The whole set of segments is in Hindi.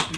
इस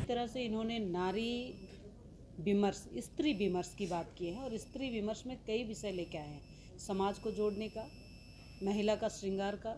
तरह से इन्होंने नारी विमर्श, स्त्री विमर्श की बात की है और स्त्री विमर्श में कई विषय लेके आए हैं। समाज को जोड़ने का, महिला का श्रृंगार का,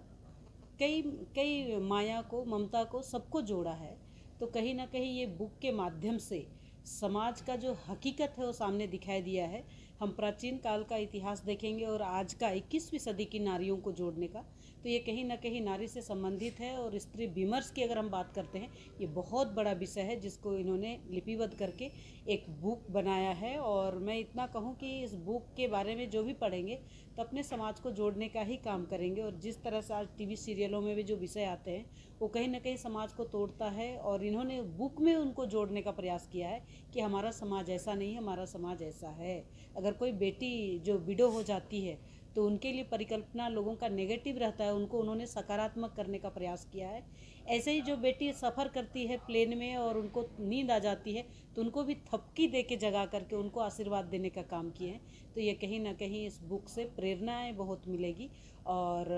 कई माया को, ममता को, सबको जोड़ा है। तो कहीं ना कहीं ये बुक के माध्यम से समाज का जो हकीकत है वो सामने दिखाई दिया है। हम प्राचीन काल का इतिहास देखेंगे और आज का 21वीं सदी की नारियों को जोड़ने का, तो ये कहीं ना कहीं नारी से संबंधित है। और स्त्री विमर्श की अगर हम बात करते हैं, ये बहुत बड़ा विषय है जिसको इन्होंने लिपिबद्ध करके एक बुक बनाया है। और मैं इतना कहूँ कि इस बुक के बारे में जो भी पढ़ेंगे तो अपने समाज को जोड़ने का ही काम करेंगे। और जिस तरह से आज टीवी सीरियलों में भी जो विषय आते हैं वो कहीं ना कहीं समाज को तोड़ता है, और इन्होंने बुक में उनको जोड़ने का प्रयास किया है कि हमारा समाज ऐसा नहीं है, हमारा समाज ऐसा है। अगर कोई बेटी जो विडो हो जाती है तो उनके लिए परिकल्पना लोगों का नेगेटिव रहता है, उनको उन्होंने सकारात्मक करने का प्रयास किया है। ऐसे ही जो बेटी सफ़र करती है प्लेन में और उनको नींद आ जाती है तो उनको भी थपकी दे के जगा करके उनको आशीर्वाद देने का काम किए हैं। तो ये कहीं ना कहीं इस बुक से प्रेरणाएं बहुत मिलेगी। और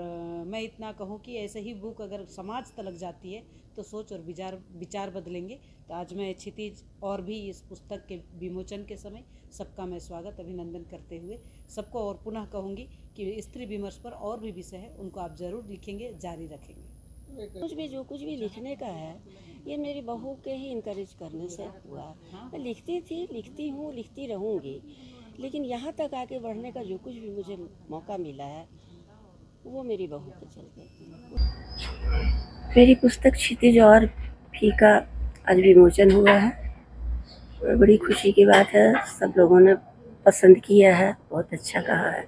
मैं इतना कहूँ कि ऐसे ही बुक अगर समाज तलक जाती है तो सोच और विचार बदलेंगे। तो आज मैं क्षितिज और भी इस पुस्तक के विमोचन के समय सबका मैं स्वागत अभिनंदन करते हुए सबको और पुनः कहूँगी कि स्त्री विमर्श पर और भी विषय है, उनको आप ज़रूर लिखेंगे, जारी रखेंगे। कुछ भी लिखने का है, ये मेरी बहू के ही इनकरेज करने से हुआ। मैं लिखती थी, लिखती हूँ, लिखती रहूँगी, लेकिन यहाँ तक आगे बढ़ने का जो कुछ भी मुझे मौका मिला है वो मेरी बहू के चलते। मेरी पुस्तक क्षितिज और भी का आज विमोचन हुआ है। बड़ी खुशी की बात है, सब लोगों ने पसंद किया है, बहुत अच्छा कहा है।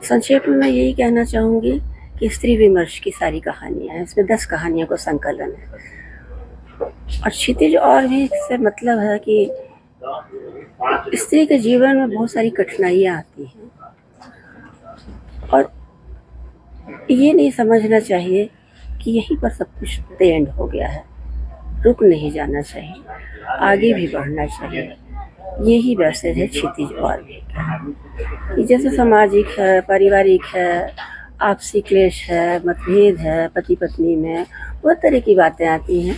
संक्षेप में मैं यही कहना चाहूँगी कि स्त्री विमर्श की सारी कहानियाँ हैं, इसमें 10 कहानियों का संकलन है। और क्षितिज और भी से मतलब है कि स्त्री के जीवन में बहुत सारी कठिनाइयाँ आती हैं और ये नहीं समझना चाहिए कि यहीं पर सब कुछ एंड हो गया है। रुक नहीं जाना चाहिए, आगे भी बढ़ना चाहिए। यही मैसेज है क्षितिज और भी कि जैसे सामाजिक है, पारिवारिक है, आपसी क्लेश है, मतभेद है, पति पत्नी में बहुत तरह की बातें आती हैं।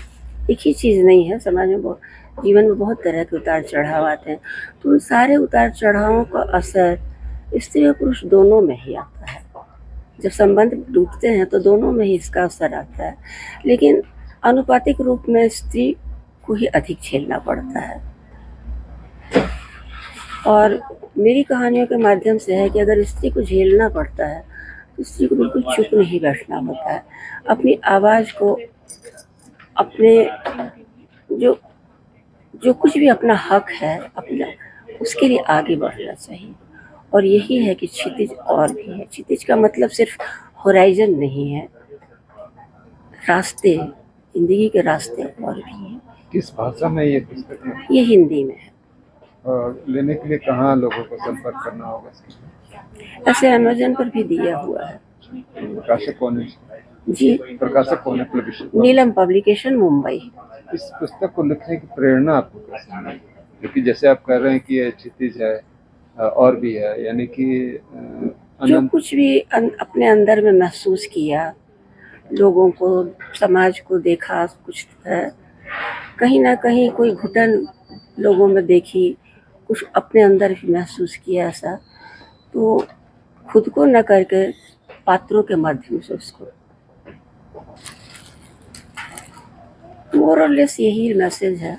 एक ही चीज़ नहीं है, समाज में जीवन में बहुत तरह के उतार चढ़ाव आते हैं। तो उन सारे उतार चढ़ावों का असर स्त्री और पुरुष दोनों में ही आता है। जब संबंध टूटते हैं तो दोनों में ही इसका असर आता है, लेकिन अनुपातिक रूप में स्त्री को ही अधिक झेलना पड़ता है। और मेरी कहानियों के माध्यम से है कि अगर स्त्री को झेलना पड़ता है तो स्त्री को बिल्कुल चुप नहीं बैठना होता है। अपनी आवाज़ को, अपने जो कुछ भी अपना हक है अपना, उसके लिए आगे बढ़ना चाहिए। और यही है कि क्षितिज और भी है। क्षितिज का मतलब सिर्फ होराइजन नहीं है, रास्ते, जिंदगी के रास्ते और भी हैं। किस भाषा में ये पुस्तक है? ये हिंदी में है। और लेने के लिए कहाँ लोगों को संपर्क करना होगा? ऐसे अमेज़न पर भी दिया हुआ है। प्रकाशक कौन है? जी, प्रकाशक कौन है? नीलम पब्लिकेशन, मुंबई। इस पुस्तक को लिखने की प्रेरणा आपको कैसे मिली? क्योंकि जैसे आप कह रहे हैं कि ये क्षितिज है और भी है, यानी कि जो कुछ भी अपने अंदर में महसूस किया, लोगों को, समाज को देखा, कुछ है, कहीं ना कहीं कोई घुटन लोगों में देखी, कुछ अपने अंदर भी महसूस किया ऐसा, तो खुद को न करके पात्रों के माध्यम से उसको, मोर और लेस यही मैसेज है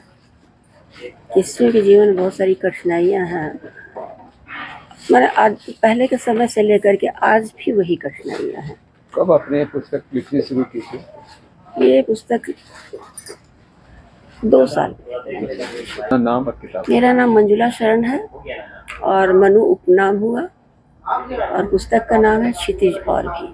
कि स्त्री के जीवन में बहुत सारी कठिनाइयाँ हैं। मैंने आज पहले के समय से लेकर के आज भी वही कठिनाइयाँ हैं। कब आपने पुस्तक लिखनी शुरू की थी? ये पुस्तक 2 साल। नाम और किताब? मेरा नाम मंजुला शरण है और मनु उपनाम हुआ और पुस्तक का नाम है क्षितिज और भी।